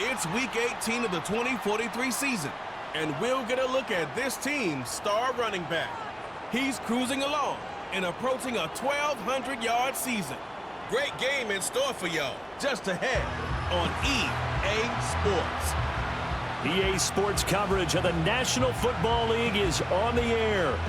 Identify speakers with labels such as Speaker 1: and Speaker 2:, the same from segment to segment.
Speaker 1: It's Week 18 of the 2043 season, and we'll get a look at this team's star running back. He's cruising along and approaching a 1,200-yard season. Great game in store for y'all just ahead on EA Sports.
Speaker 2: EA Sports coverage of the National Football League is on the air.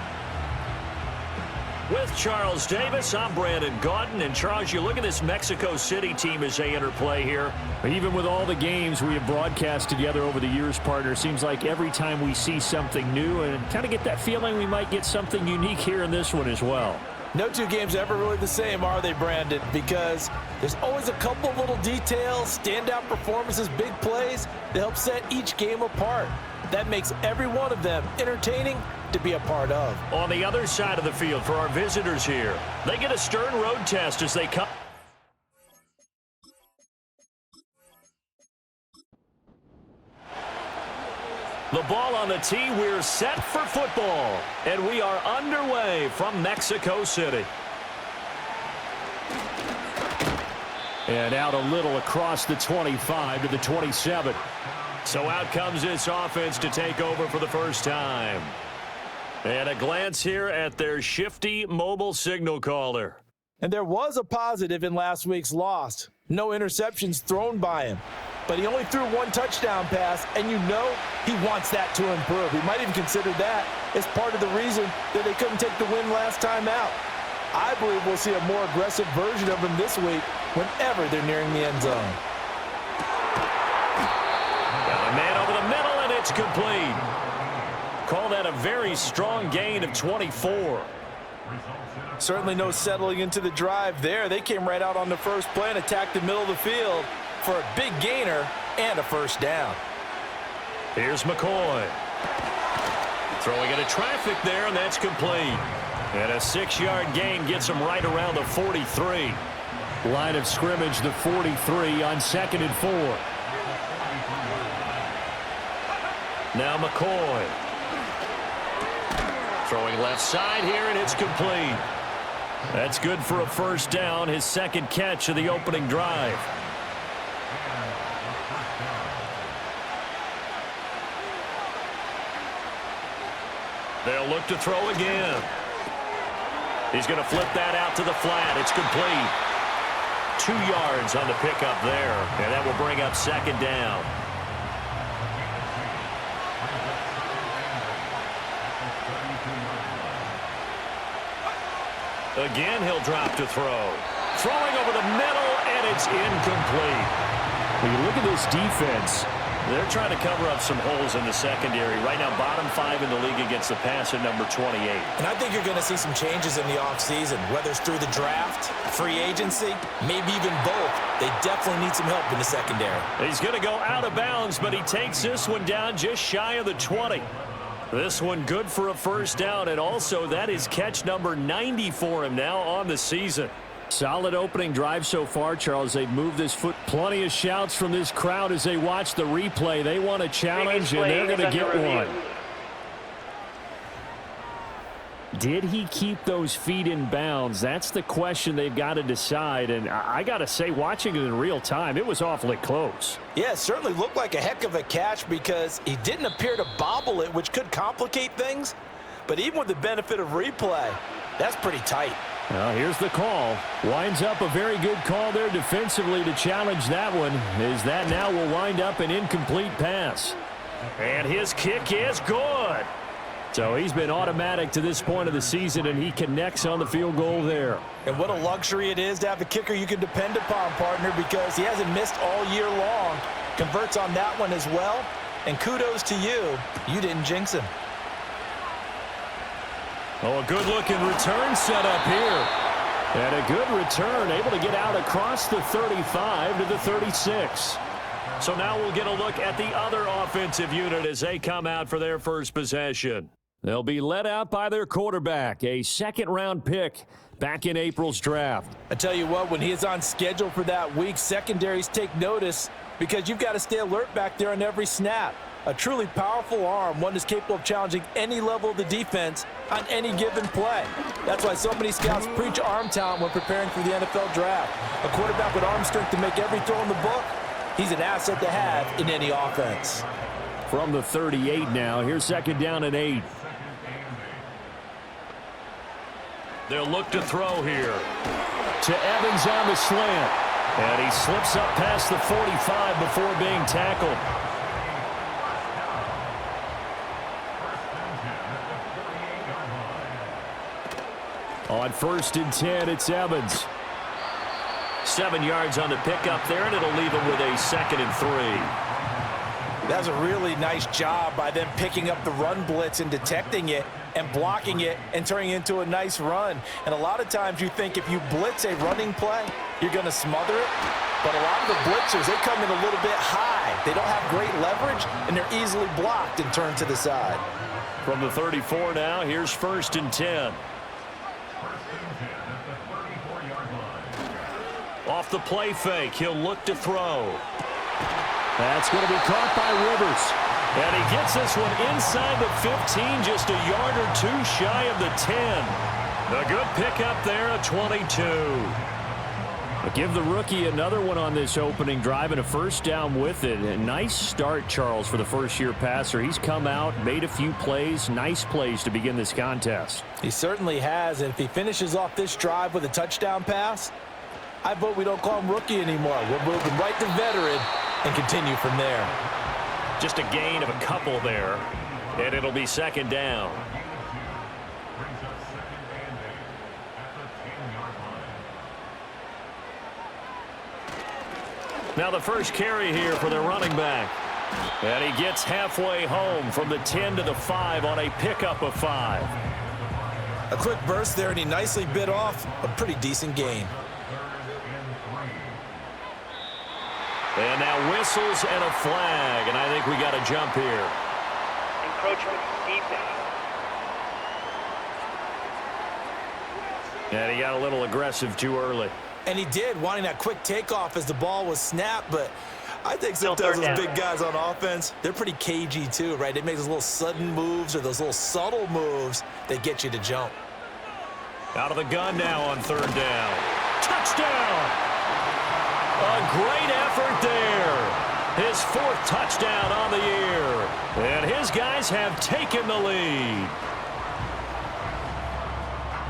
Speaker 2: With Charles Davis, I'm Brandon Gaudin. And Charles, you look at this Mexico City team as they enter play here.
Speaker 3: Even with all the games we have broadcast together over the years, partner, seems like every time we see something new and kind of get that feeling we might get something unique here in this one as well.
Speaker 4: No two games are ever really the same, are they, Brandon? Because there's always a couple of little details, standout performances, big plays that help set each game apart. That makes every one of them entertaining to be a part of.
Speaker 2: On the other side of the field for our visitors here, they get a stern road test as they come. The ball on the tee, we're set for football, and we are underway from Mexico City.
Speaker 3: And out a little across the 25 to the 27.
Speaker 2: So out comes this offense to take over for the first time. And a glance here at their shifty mobile signal caller.
Speaker 4: And there was a positive in last week's loss. No interceptions thrown by him. But he only threw one touchdown pass, and you know he wants that to improve. He might even consider that as part of the reason that they couldn't take the win last time out. I believe we'll see a more aggressive version of him this week whenever they're nearing the end zone.
Speaker 2: Got a man over the middle, and it's complete. Call that a very strong gain of 24.
Speaker 4: Certainly no settling into the drive there. They came right out on the first play and attacked the middle of the field for a big gainer and a first down.
Speaker 2: Here's McCoy. Throwing into traffic there, and that's complete. And a 6-yard gain gets him right around the 43.
Speaker 3: Line of scrimmage, the 43 on 2nd and 4.
Speaker 2: Now McCoy. Throwing left side here, and it's complete. That's good for a first down, his second catch of the opening drive. They'll look to throw again. He's going to flip that out to the flat. It's complete. 2 yards on the pickup there, and that will bring up second down. Again, he'll drop to throw. Throwing over the middle, and it's incomplete.
Speaker 3: When you look at this defense,
Speaker 2: they're trying to cover up some holes in the secondary. Right now, bottom 5 in the league against the pass at number 28.
Speaker 4: And I think you're going to see some changes in the offseason, whether it's through the draft, free agency, maybe even both. They definitely need some help in the secondary.
Speaker 2: He's going to go out of bounds, but he takes this one down just shy of the 20. This one good for a first down, and also that is catch number 90 for him now on the season.
Speaker 3: Solid opening drive so far, Charles. They've moved this foot. Plenty of shouts from this crowd as they watch the replay. They want a challenge, and they're going to get one. Did he keep those feet in bounds? That's the question they've got to decide. And I got to say, watching it in real time, it was awfully close.
Speaker 4: Yeah, it certainly looked like a heck of a catch because he didn't appear to bobble it, which could complicate things. But even with the benefit of replay, that's pretty tight.
Speaker 3: Well, here's the call. Winds up a very good call there defensively to challenge that one, as that now will wind up an incomplete pass.
Speaker 2: And his kick is good.
Speaker 3: So he's been automatic to this point of the season, and he connects on the field goal there.
Speaker 4: And what a luxury it is to have a kicker you can depend upon, partner, because he hasn't missed all year long. Converts on that one as well. And kudos to you. You didn't jinx him.
Speaker 3: Oh, a good-looking return set up here. And a good return, able to get out across the 35 to the 36.
Speaker 2: So now we'll get a look at the other offensive unit as they come out for their first possession.
Speaker 3: They'll be led out by their quarterback, a second-round pick back in April's draft.
Speaker 4: I tell you what, when he is on schedule for that week, secondaries take notice because you've got to stay alert back there on every snap. A truly powerful arm, one that's capable of challenging any level of the defense on any given play. That's why so many scouts preach arm talent when preparing for the NFL draft. A quarterback with arm strength to make every throw in the book, He's an asset to have in any offense.
Speaker 3: From the 38 now, here's second down and 8.
Speaker 2: They'll look to throw here.
Speaker 3: To Evans on the slant. And he slips up past the 45 before being tackled. On 1st and 10, it's Evans.
Speaker 2: 7 yards on the pickup there, and it'll leave him with a 2nd and 3.
Speaker 4: That's a really nice job by them picking up the run blitz and detecting it and blocking it and turning it into a nice run. And a lot of times you think if you blitz a running play, you're going to smother it. But a lot of the blitzers, they come in a little bit high. They don't have great leverage, and they're easily blocked and turned to the side.
Speaker 2: From the 34 now, here's 1st and 10. Off the play fake, he'll look to throw.
Speaker 3: That's going to be caught by Rivers.
Speaker 2: And he gets this one inside the 15, just a yard or two shy of the 10. A good pickup there, a 22.
Speaker 3: But give the rookie another one on this opening drive and a first down with it. A nice start, Charles, for the first-year passer. He's come out, made a few plays, nice plays to begin this contest.
Speaker 4: He certainly has, and if he finishes off this drive with a touchdown pass, I vote we don't call him rookie anymore. We're moving right to veteran and continue from there.
Speaker 2: Just a gain of a couple there, and it'll be 2nd down. Now the first carry here for the running back. And he gets halfway home from the 10 to the 5 on a pickup of 5.
Speaker 4: A quick burst there, and he nicely bit off a pretty decent gain.
Speaker 2: And now whistles and a flag, and I think we got a jump here.
Speaker 5: Encroachment defense.
Speaker 2: And he got a little aggressive too early.
Speaker 4: And he did, wanting that quick takeoff as the ball was snapped, but I think sometimes those big guys on offense, they're pretty cagey too, right? They make those little sudden moves or those little subtle moves that get you to jump.
Speaker 2: Out of the gun now on 3rd down. Touchdown! A great effort there. His 4th touchdown on the year. And his guys have taken the lead.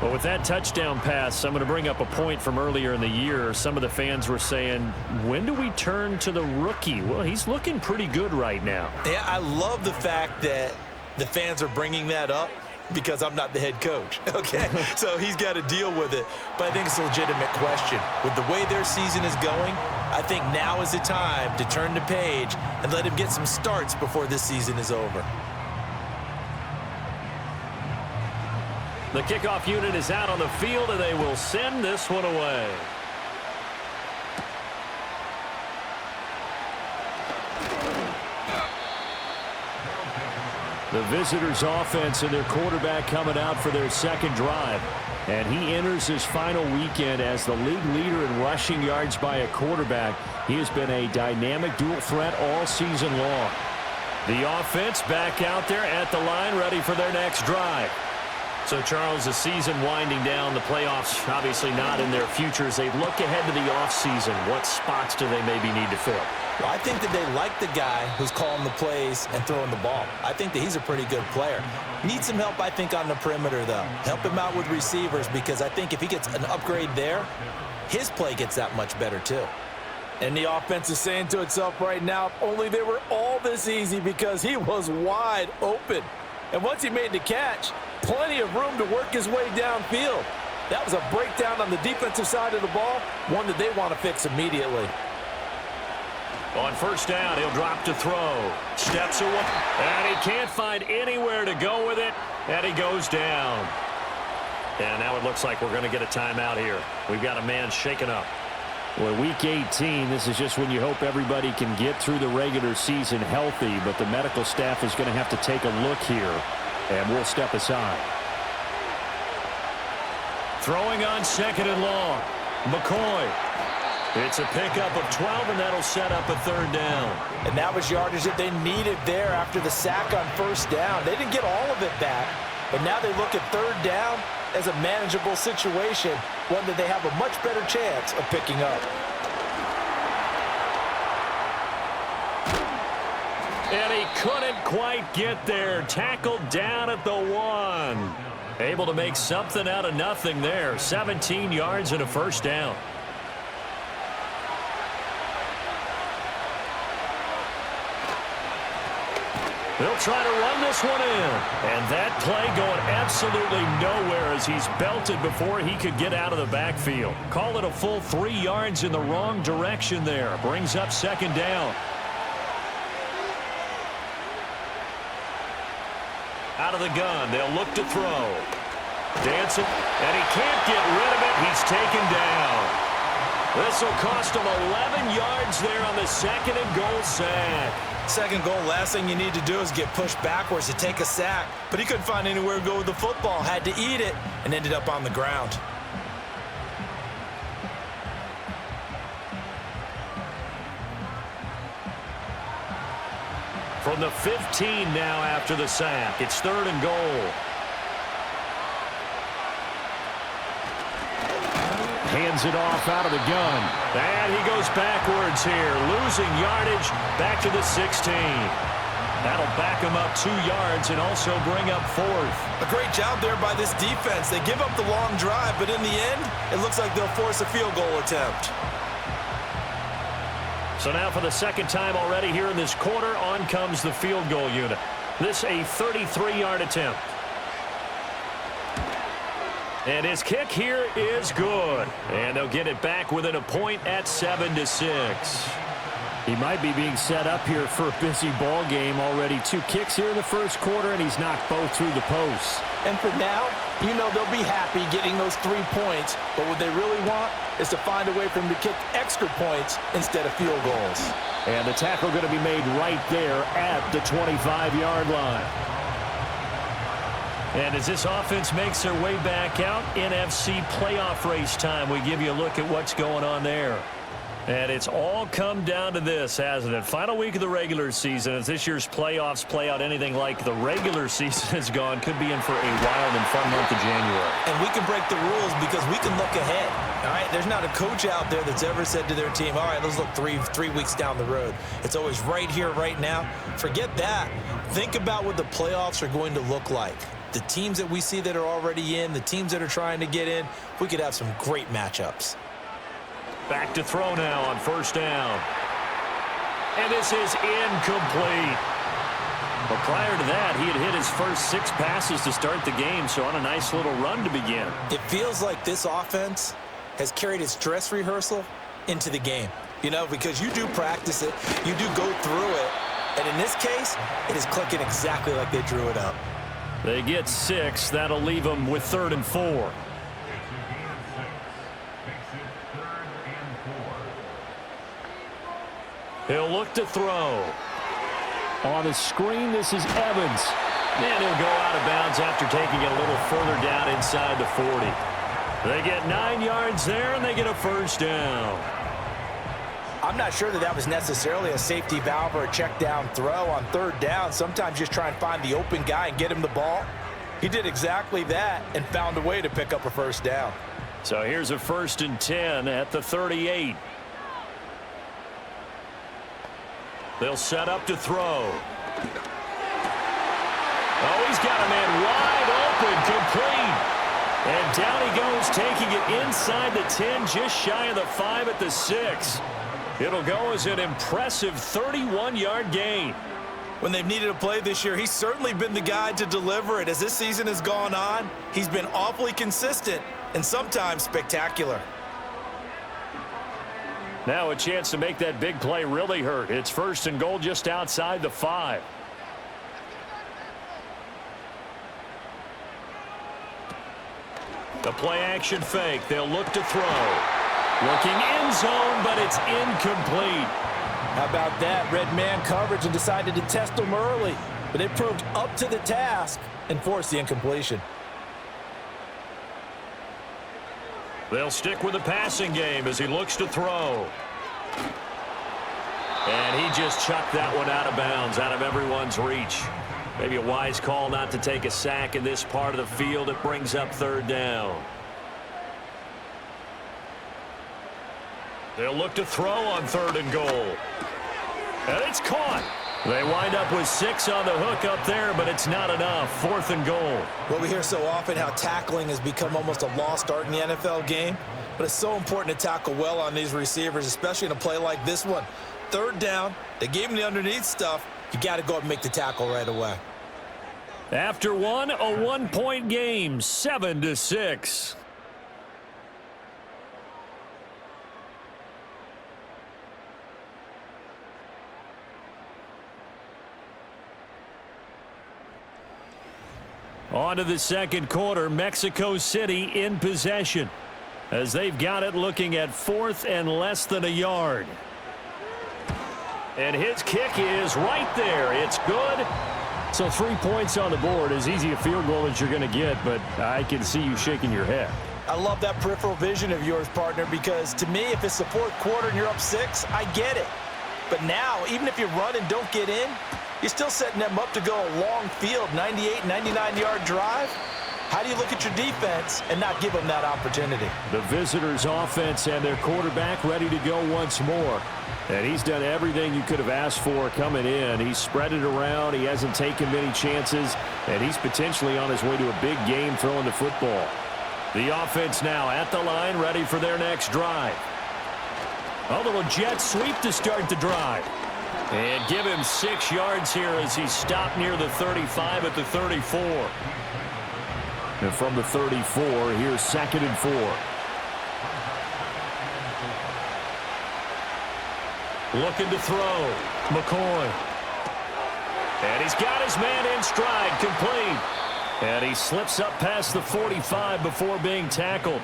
Speaker 2: Well, with that touchdown pass, I'm going to bring up a point from earlier in the year. Some of the fans were saying, when do we turn to the rookie? Well, he's looking pretty good right now.
Speaker 4: Yeah, I love the fact that the fans are bringing that up because I'm not the head coach, okay? So he's got to deal with it. But I think it's a legitimate question. With the way their season is going, I think now is the time to turn the page and let him get some starts before this season is over.
Speaker 2: The kickoff unit is out on the field, and they will send this one away.
Speaker 3: The visitors' offense and their quarterback coming out for their 2nd drive. And he enters his final weekend as the league leader in rushing yards by a quarterback. He has been a dynamic dual threat all season long.
Speaker 2: The offense back out there at the line, ready for their next drive. So, Charles, the season winding down, the playoffs obviously not in their future. As they look ahead to the offseason, what spots do they maybe need to fill?
Speaker 4: Well, I think that they like the guy who's calling the plays and throwing the ball. I think that he's a pretty good player. Needs some help, I think, on the perimeter, though. Help him out with receivers, because I think if he gets an upgrade there, his play gets that much better, too. And the offense is saying to itself right now, if only they were all this easy, because he was wide open. And once he made the catch, plenty of room to work his way downfield. That was a breakdown on the defensive side of the ball, one that they want to fix immediately.
Speaker 2: On 1st down, he'll drop to throw. Steps away, and he can't find anywhere to go with it, and he goes down. And now it looks like we're going to get a timeout here. We've got a man shaken up.
Speaker 3: Well, week 18, this is just when you hope everybody can get through the regular season healthy, but the medical staff is going to have to take a look here, and we'll step aside.
Speaker 2: Throwing on 2nd and long. McCoy. It's a pickup of 12, and that'll set up a 3rd down.
Speaker 4: And that was yardage that they needed there after the sack on 1st down. They didn't get all of it back, but now they look at 3rd down as a manageable situation, one that they have a much better chance of picking up.
Speaker 2: And he couldn't quite get there. Tackled down at the 1. Able to make something out of nothing there. 17 yards and a first down. They'll try to run this one in. And that play going absolutely nowhere as he's belted before he could get out of the backfield. Call it a full 3 yards in the wrong direction there. Brings up second down. Out of the gun, they'll look to throw. Dancing, and he can't get rid of it. He's taken down. This will cost him 11 yards there on the second and goal sack.
Speaker 4: Second goal, last thing you need to do is get pushed backwards to take a sack. But he couldn't find anywhere to go with the football. Had to eat it and ended up on the ground.
Speaker 2: From the 15 now after the sack. It's third and goal.
Speaker 3: Hands it off out of the gun.
Speaker 2: And he goes backwards here. Losing yardage back to the 16. That'll back him up 2 yards and also bring up fourth.
Speaker 4: A great job there by this defense. They give up the long drive, but in the end, it looks like they'll force a field goal attempt.
Speaker 2: So now for the second time already here in this quarter, on comes the field goal unit. This a 33-yard attempt. And his kick here is good. And they'll get it back within a point at 7-6.
Speaker 3: He might be being set up here for a busy ball game. Already 2 kicks here in the first quarter, and he's knocked both through the posts.
Speaker 4: And for now, you know they'll be happy getting those 3 points, but what they really want is to find a way for them to kick extra points instead of field goals.
Speaker 3: And the tackle going to be made right there at the 25-yard line.
Speaker 2: And as this offense makes their way back out, NFC playoff race time, we give you a look at what's going on there. And it's all come down to this, hasn't it? Final week of the regular season. As this year's playoffs play out anything like the regular season has gone, could be in for a wild and fun month of January.
Speaker 4: And we can break the rules because we can look ahead. All right, there's not a coach out there that's ever said to their team, all right, let's look three weeks down the road. It's always right here, right now. Forget that. Think about what the playoffs are going to look like. The teams that we see that are already in, the teams that are trying to get in, we could have some great matchups.
Speaker 2: Back to throw now on first down. And this is incomplete. But prior to that, he had hit his first 6 passes to start the game, so on a nice little run to begin.
Speaker 4: It feels like this offense has carried its dress rehearsal into the game. You know, because you do practice it, you do go through it, and in this case, it is clicking exactly like they drew it up.
Speaker 2: They get 6. That'll leave them with 3rd and 4. He'll look to throw.
Speaker 3: On the screen, this is Evans.
Speaker 2: And he'll go out of bounds after taking it a little further down inside the 40. They get 9 yards there, and they get a first down.
Speaker 4: I'm not sure that was necessarily a safety valve or a check down throw on 3rd down. Sometimes just try and find the open guy and get him the ball. He did exactly that and found a way to pick up a first down.
Speaker 2: So here's a 1st and 10 at the 38. They'll set up to throw. Oh, he's got a man wide open, complete. And down he goes, taking it inside the 10, just shy of the 5 at the 6. It'll go as an impressive 31-yard gain.
Speaker 4: When they've needed a play this year, he's certainly been the guy to deliver it. As this season has gone on, he's been awfully consistent and sometimes spectacular.
Speaker 2: Now a chance to make that big play really hurt. It's 1st and goal just outside the 5. The play action fake. They'll look to throw. Looking end zone, but it's incomplete.
Speaker 4: How about that? Red man coverage and decided to test him early. But it proved up to the task and forced the incompletion.
Speaker 2: They'll stick with the passing game as he looks to throw. And he just chucked that one out of bounds, out of everyone's reach. Maybe a wise call not to take a sack in this part of the field. It brings up 3rd down. They'll look to throw on 3rd and goal. And it's caught. They wind up with 6 on the hook up there, but it's not enough. 4th and goal.
Speaker 4: Well, we hear so often how tackling has become almost a lost art in the NFL game, but it's so important to tackle well on these receivers, especially in a play like this one. 3rd down, they gave him the underneath stuff. You got to go up and make the tackle right away.
Speaker 2: After one, a 1-point game, 7-6. On to the second quarter, Mexico City in possession as they've got it looking at 4th and less than a yard. And his kick is right there. It's good.
Speaker 3: So 3 points on the board, as easy a field goal as you're going to get, but I can see you shaking your head.
Speaker 4: I love that peripheral vision of yours, partner, because to me, if it's the 4th quarter and you're up 6, I get it. But now, even if you run and don't get in, you're still setting them up to go a long field, 98, 99-yard drive. How do you look at your defense and not give them that opportunity?
Speaker 3: The visitors' offense and their quarterback ready to go once more. And he's done everything you could have asked for coming in. He's spread it around. He hasn't taken many chances. And he's potentially on his way to a big game throwing the football. The offense now at the line, ready for their next drive. A little jet sweep to start the drive. And give him 6 yards here as he stopped near the 35 at the 34. And from the 34, here's 2nd and 4.
Speaker 2: Looking to throw. McCoy. And he's got his man in stride, complete. And he slips up past the 45 before being tackled.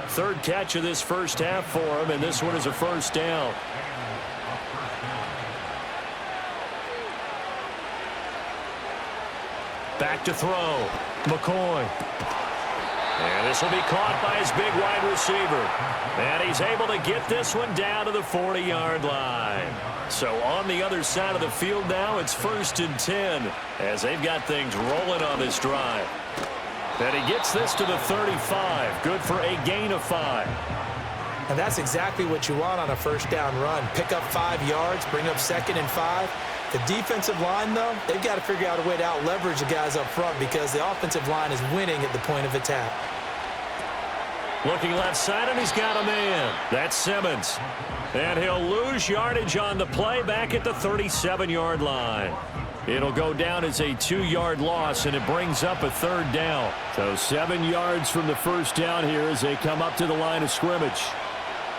Speaker 2: 3rd catch of this first half for him, and this one is a 1st down. Back to throw. McCoy. And this will be caught by his big wide receiver. And he's able to get this one down to the 40-yard line. So on the other side of the field now, it's 1st and 10 as they've got things rolling on this drive. And he gets this to the 35. Good for a gain of 5.
Speaker 4: And that's exactly what you want on a 1st down run. Pick up 5 yards, bring up 2nd and 5. The defensive line, though, they've got to figure out a way to out-leverage the guys up front because the offensive line is winning at the point of attack.
Speaker 2: Looking left side, and he's got a man. That's Simmons. And he'll lose yardage on the play back at the 37-yard line. It'll go down as a 2-yard loss, and it brings up a 3rd down.
Speaker 3: So 7 yards from the 1st down here as they come up to the line of scrimmage.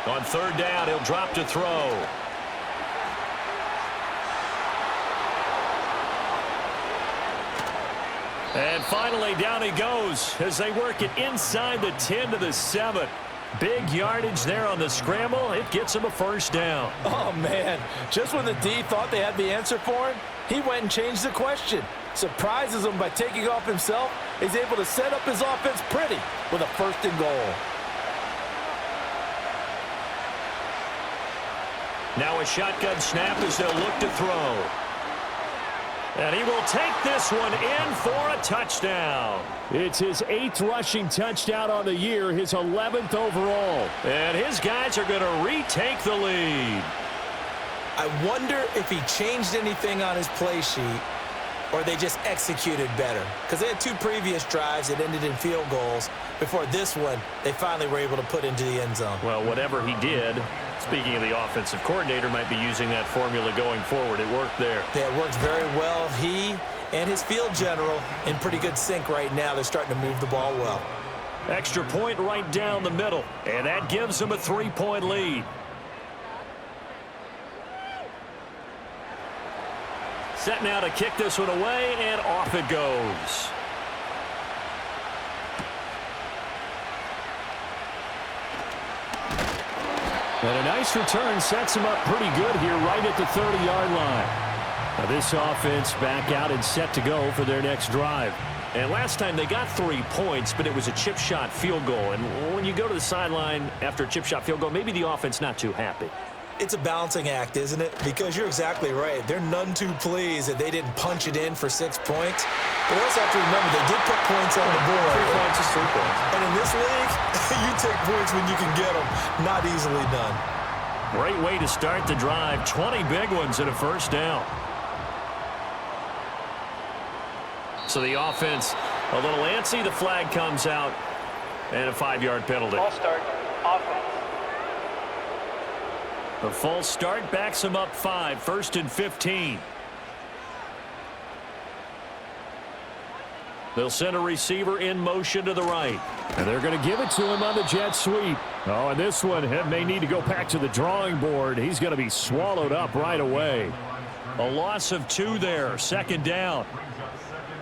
Speaker 2: On 3rd down, he'll drop to throw. And finally, down he goes as they work it inside the 10 to the 7. Big yardage there on the scramble. It gets him a 1st down.
Speaker 4: Oh, man. Just when the D thought they had the answer for him, he went and changed the question. Surprises him by taking off himself. He's able to set up his offense pretty with a 1st and goal.
Speaker 2: Now a shotgun snap as they'll look to throw. And he will take this one in for a touchdown.
Speaker 3: It's his 8th rushing touchdown on the year, his 11th overall.
Speaker 2: And his guys are going to retake the lead.
Speaker 4: I wonder if he changed anything on his play sheet or they just executed better. Because they had 2 previous drives that ended in field goals. Before this one, they finally were able to put into the end zone.
Speaker 2: Well, whatever he did, speaking of the offensive coordinator, might be using that formula going forward. It worked there.
Speaker 4: Yeah, it worked very well. He and his field general in pretty good sync right now. They're starting to move the ball well.
Speaker 2: Extra point right down the middle, and that gives them a 3-point lead. Set now to kick this one away, and off it goes.
Speaker 3: And a nice return sets him up pretty good here right at the 30-yard line. Now this offense back out and set to go for their next drive.
Speaker 2: And last time they got 3 points, but it was a chip shot field goal. And when you go to the sideline after a chip shot field goal, maybe the offense not too happy.
Speaker 4: It's a balancing act, isn't it? Because you're exactly right. They're none too pleased that they didn't punch it in for 6 points. But also have to remember, they did put points on the board.
Speaker 2: 3 points is 3 points.
Speaker 4: And in this league, you take points when you can get them. Not easily done.
Speaker 2: Great way to start the drive. 20 big ones and a 1st down. So the offense a little antsy. The flag comes out, and a 5-yard penalty.
Speaker 5: False start, offense.
Speaker 2: The false start backs him up 5, 1st and 15. They'll send a receiver in motion to the right.
Speaker 3: And they're going to give it to him on the jet sweep. Oh, and this one may need to go back to the drawing board. He's going to be swallowed up right away.
Speaker 2: A loss of 2 there, 2nd down.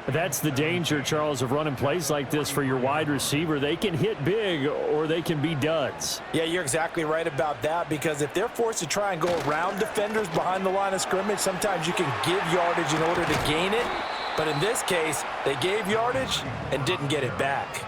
Speaker 3: That's the danger, Charles, of running plays like this for your wide receiver. They can hit big or they can be duds.
Speaker 4: Yeah, you're exactly right about that, because if they're forced to try and go around defenders behind the line of scrimmage, sometimes you can give yardage in order to gain it. But in this case, they gave yardage and didn't get it back.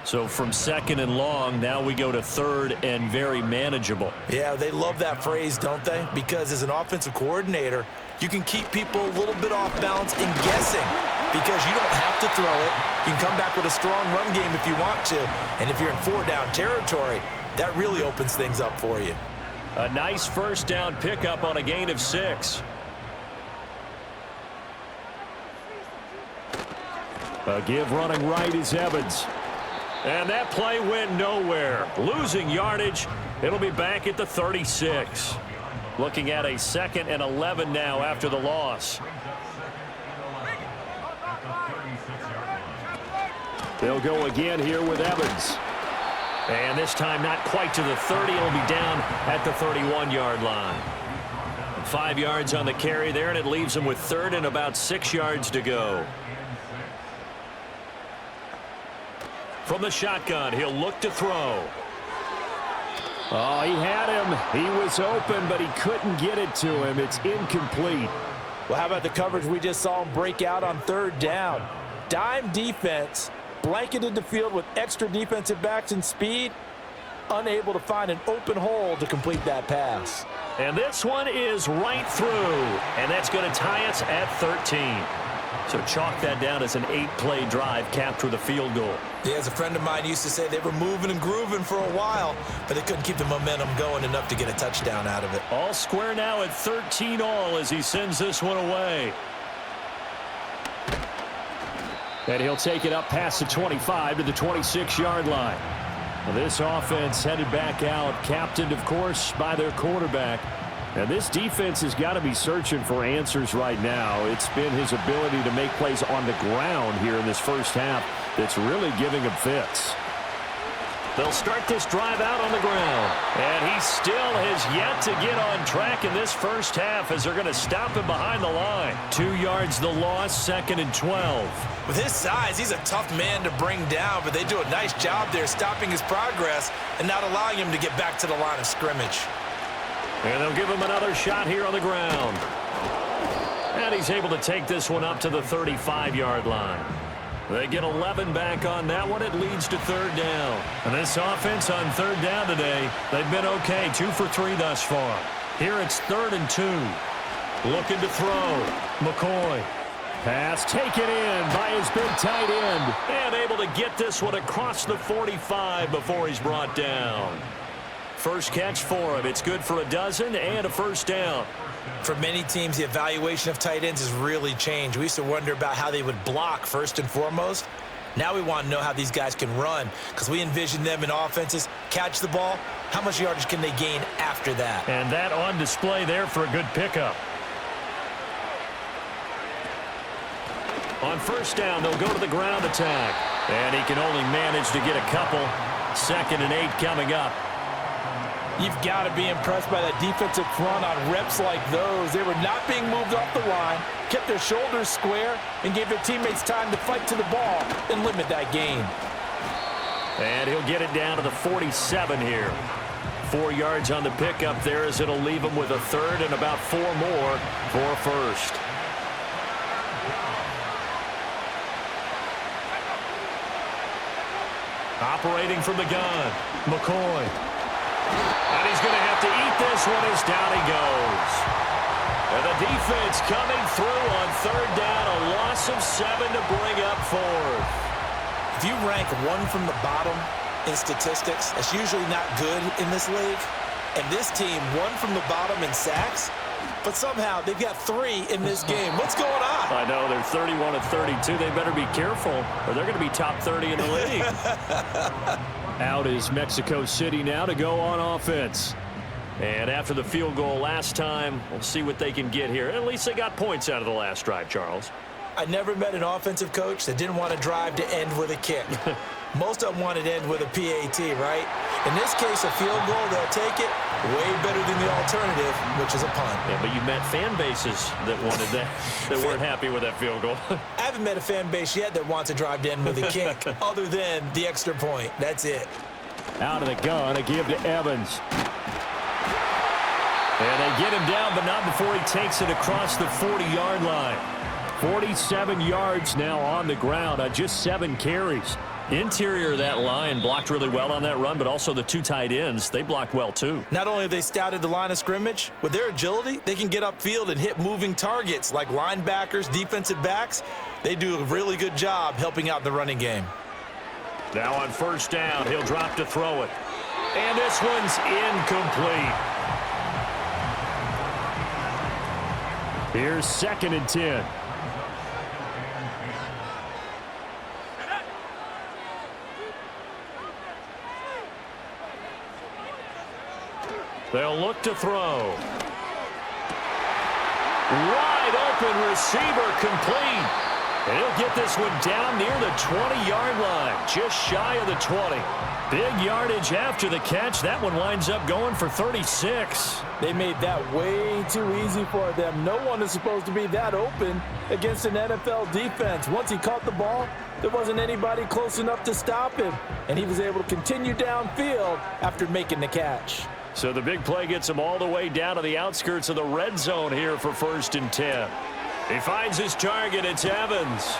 Speaker 2: So from 2nd and long, now we go to 3rd and very manageable.
Speaker 4: Yeah, they love that phrase, don't they? Because as an offensive coordinator, you can keep people a little bit off balance and guessing, because you don't have to throw it. You can come back with a strong run game if you want to. And if you're in 4-down territory, that really opens things up for you.
Speaker 2: A nice 1st down pickup on a gain of 6.
Speaker 3: A give running right is Evans.
Speaker 2: And that play went nowhere. Losing yardage. It'll be back at the 36. Looking at a 2nd and 11 now after the loss.
Speaker 3: They'll go again here with Evans.
Speaker 2: And this time not quite to the 30. It'll be down at the 31-yard line. 5 yards on the carry there, and it leaves them with 3rd and about 6 yards to go. From the shotgun, he'll look to throw.
Speaker 3: Oh, he had him. He was open, but he couldn't get it to him. It's incomplete.
Speaker 4: Well, how about the coverage we just saw him break out on 3rd down? Dime defense, blanketed the field with extra defensive backs and speed, unable to find an open hole to complete that pass.
Speaker 2: And this one is right through, and that's going to tie us at 13. So chalk that down as an 8-play drive capped with a field goal.
Speaker 4: Yeah, as a friend of mine used to say, they were moving and grooving for a while, but they couldn't keep the momentum going enough to get a touchdown out of it.
Speaker 2: All square now at 13 all as he sends this one away.
Speaker 3: And he'll take it up past the 25 to the 26-yard line. Well, this offense headed back out, captained, of course, by their quarterback. And this defense has got to be searching for answers right now. It's been his ability to make plays on the ground here in this first half that's really giving him fits.
Speaker 2: They'll start this drive out on the ground. And he still has yet to get on track in this first half as they're going to stop him behind the line. 2 yards the loss, 2nd and 12.
Speaker 4: With his size, he's a tough man to bring down, but they do a nice job there stopping his progress and not allowing him to get back to the line of scrimmage.
Speaker 2: And they'll give him another shot here on the ground. And he's able to take this one up to the 35-yard line. They get 11 back on that one. It leads to 3rd down. And this offense on 3rd down today, they've been okay. 2 for 3 thus far. Here it's 3rd and 2. Looking to throw. McCoy.
Speaker 3: Pass taken in by his big tight end.
Speaker 2: And able to get this one across the 45 before he's brought down. First catch for him. It's good for a dozen and a 1st down.
Speaker 4: For many teams, the evaluation of tight ends has really changed. We used to wonder about how they would block first and foremost. Now we want to know how these guys can run, because we envision them in offenses catch the ball. How much yardage can they gain after that?
Speaker 2: And that on display there for a good pickup. On 1st down, they'll go to the ground attack. And he can only manage to get a couple. 2nd and 8 coming up.
Speaker 4: You've got to be impressed by that defensive front on reps like those. They were not being moved off the line, kept their shoulders square, and gave their teammates time to fight to the ball and limit that gain.
Speaker 2: And he'll get it down to the 47 here. 4 yards on the pickup there as it'll leave him with a 3rd and about 4 more for a 1st. Operating from the gun, McCoy. And he's going to have to eat this one as down he goes. And the defense coming through on 3rd down, a loss of 7 to bring up 4th.
Speaker 4: If you rank one from the bottom in statistics, that's usually not good in this league. And this team, one from the bottom in sacks, But somehow they've got 3 in this game. What's going on?
Speaker 3: I know, they're 31 of 32. They better be careful, or they're going to be top 30 in the league. Out is Mexico City now to go on offense. And after the field goal last time, we'll see what they can get here. At least they got points out of the last drive, Charles.
Speaker 4: I never met an offensive coach that didn't want to drive to end with a kick. Most of them wanted to end with a PAT, right? In this case, a field goal, they'll take it way better than the alternative, which is a punt.
Speaker 3: Yeah, but you met fan bases that wanted that, that weren't happy with that field goal.
Speaker 4: I haven't met a fan base yet that wants to drive to end with a kick other than the extra point. That's it.
Speaker 3: Out of the gun, a give to Evans. And they get him down, but not before he takes it across the 40-yard line. 47 yards now on the ground on just 7 carries. Interior of that line blocked really well on that run, but also the 2 tight ends, they blocked well too.
Speaker 4: Not only have they scouted the line of scrimmage, with their agility, they can get upfield and hit moving targets like linebackers, defensive backs. They do a really good job helping out the running game.
Speaker 2: Now on first down, he'll drop to throw it. And this one's incomplete.
Speaker 3: Here's 2nd and 10.
Speaker 2: They'll look to throw. Wide open receiver, complete. And he'll get this one down near the 20-yard line, just shy of the 20. Big yardage after the catch. That one winds up going for 36.
Speaker 4: They made that way too easy for them. No one is supposed to be that open against an NFL defense. Once he caught the ball, there wasn't anybody close enough to stop him, and he was able to continue downfield after making the catch.
Speaker 2: So the big play gets him all the way down to the outskirts of the red zone here for 1st and 10. He finds his target. It's Evans.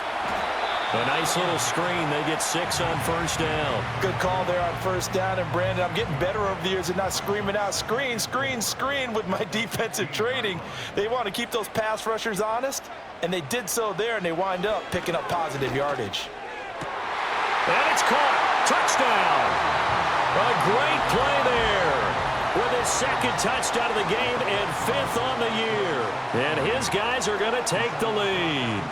Speaker 2: A nice little screen. They get 6 on first down.
Speaker 4: Good call there on first down. And, Brandon, I'm getting better over the years at not screaming out, screen, screen, screen with my defensive training. They want to keep those pass rushers honest, and they did so there, and they wind up picking up positive yardage.
Speaker 2: And it's caught. Touchdown. A great play there. With his 2nd touchdown of the game and 5th on the year. And his guys are going to take the lead.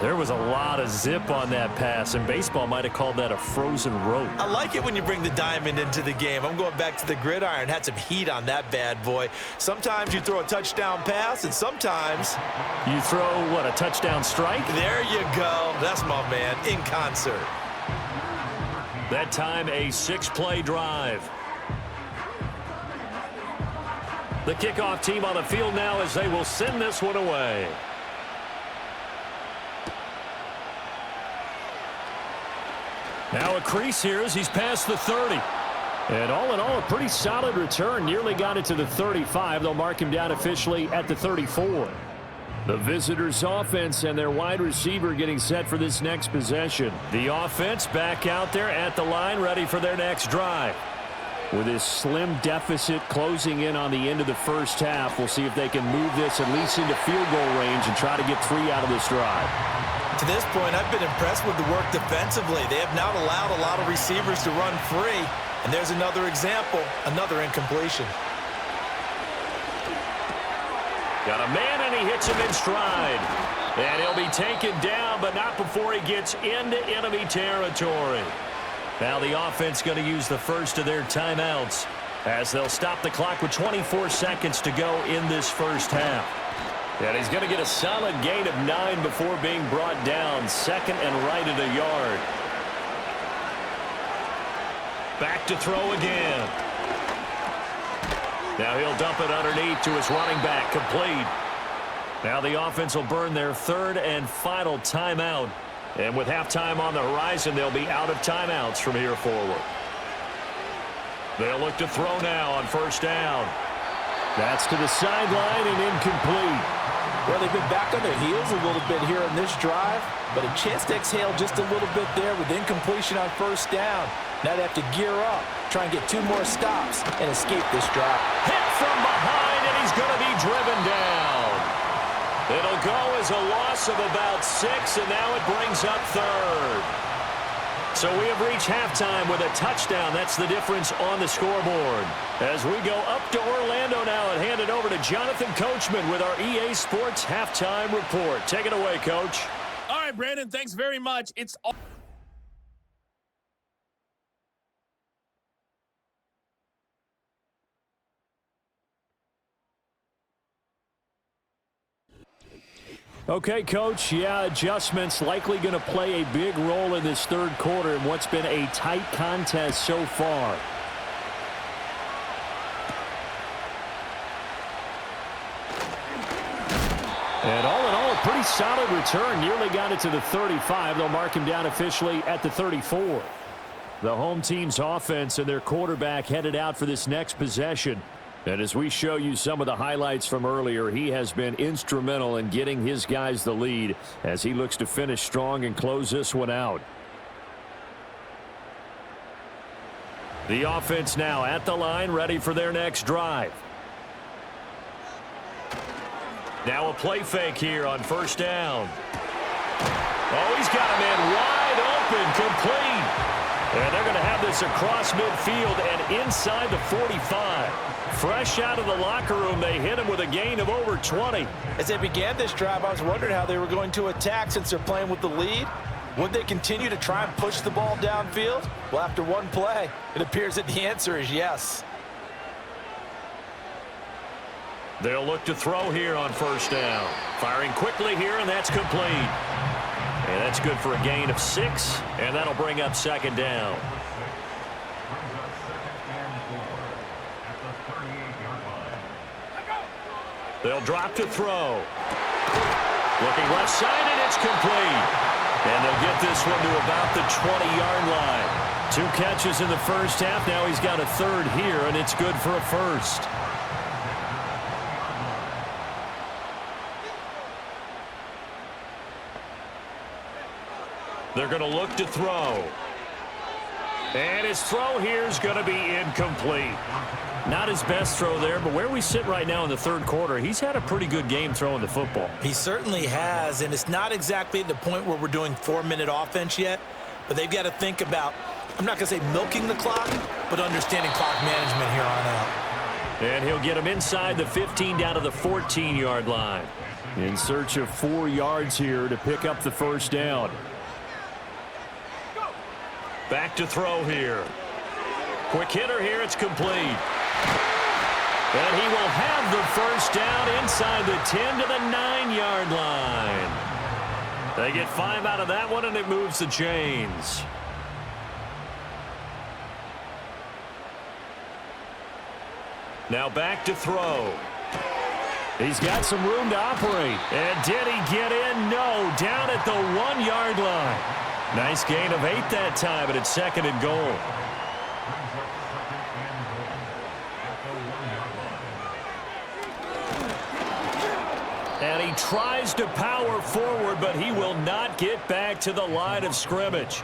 Speaker 2: There was a lot of zip on that pass, and baseball might have called that a frozen rope.
Speaker 4: I like it when you bring the diamond into the game. I'm going back to the gridiron. Had some heat on that bad boy. Sometimes you throw a touchdown pass, and sometimes
Speaker 2: you throw, what, a touchdown strike?
Speaker 4: There you go. That's my man, in concert.
Speaker 2: That time a 6-play drive. The kickoff team on the field now as they will send this one away. Now a crease here as he's past the 30. And all in all, a pretty solid return. Nearly got it to the 35. They'll mark him down officially at the 34. The visitors' offense and their wide receiver getting set for this next possession. The offense back out there at the line, ready for their next drive. With this slim deficit closing in on the end of the first half, we'll see if they can move this at least into field goal range and try to get 3 out of this drive.
Speaker 4: To this point, I've been impressed with the work defensively. They have not allowed a lot of receivers to run free. And there's another example, another incompletion.
Speaker 2: Got a man, and he hits him in stride. And he'll be taken down, but not before he gets into enemy territory. Now the offense going to use the first of their timeouts as they'll stop the clock with 24 seconds to go in this first half. And he's going to get a solid gain of 9 before being brought down. 2nd and right at a yard. Back to throw again. Now he'll dump it underneath to his running back, complete. Now the offense will burn their 3rd and final timeout. And with halftime on the horizon, they'll be out of timeouts from here forward. They'll look to throw now on first down.
Speaker 3: That's to the sideline and incomplete.
Speaker 4: Well, they've been back on their heels a little bit here in this drive, but a chance to exhale just a little bit there with incompletion on first down. Now they have to gear up, try and get 2 more stops and escape this drive.
Speaker 2: Hit from behind, and he's going to be driven down. It'll go as a loss of about 6, and now it brings up 3rd. So we have reached halftime with a touchdown. That's the difference on the scoreboard. As we go up to Orlando Jonathan Coachman with our EA Sports Halftime Report. Take it away, Coach.
Speaker 6: All right, Brandon, thanks very much. It's all
Speaker 3: Okay, Coach, yeah, adjustments likely going to play a big role in this third quarter in what's been a tight contest so far. And all in all, a pretty solid return. Nearly got it to the 35. They'll mark him down officially at the 34. The home team's offense and their quarterback headed out for this next possession. And as we show you some of the highlights from earlier, he has been instrumental in getting his guys the lead as he looks to finish strong and close this one out. The offense now at the line, ready for their next drive. Now a play fake here on first down. Oh, he's got him in wide open, complete. And they're going to have this across midfield and inside the 45. Fresh out of the locker room, they hit him with a gain of over 20.
Speaker 4: As they began this drive, I was wondering how they were going to attack since they're playing with the lead. Would they continue to try and push the ball downfield? Well, after one play, it appears that the answer is yes.
Speaker 2: They'll look to throw here on first down. Firing quickly here, and that's complete. And that's good for a gain of 6, and that'll bring up second down. They'll drop to throw. Looking left side, and it's complete. And they'll get this one to about the 20-yard line. 2 catches in the first half. Now he's got a third here, and it's good for a first. They're going to look to throw. And his throw here is going to be incomplete. Not his best throw there, but where we sit right now in the third quarter, he's had a pretty good game throwing the football.
Speaker 4: He certainly has, and it's not exactly at the point where we're doing 4-minute offense yet, but they've got to think about, I'm not going to say milking the clock, but understanding clock management here on out.
Speaker 2: And he'll get him inside the 15 down to the 14-yard line.
Speaker 3: In search of 4 yards here to pick up the first down.
Speaker 2: Back to throw here. Quick hitter here, it's complete. And he will have the first down inside the 10 to the 9-yard line. They get 5 out of that one, and it moves the chains. Now back to throw.
Speaker 3: He's got some room to operate.
Speaker 2: And did he get in? No, down at the 1-yard line. Nice gain of 8 that time, but it's second and goal. And he tries to power forward, but he will not get back to the line of scrimmage.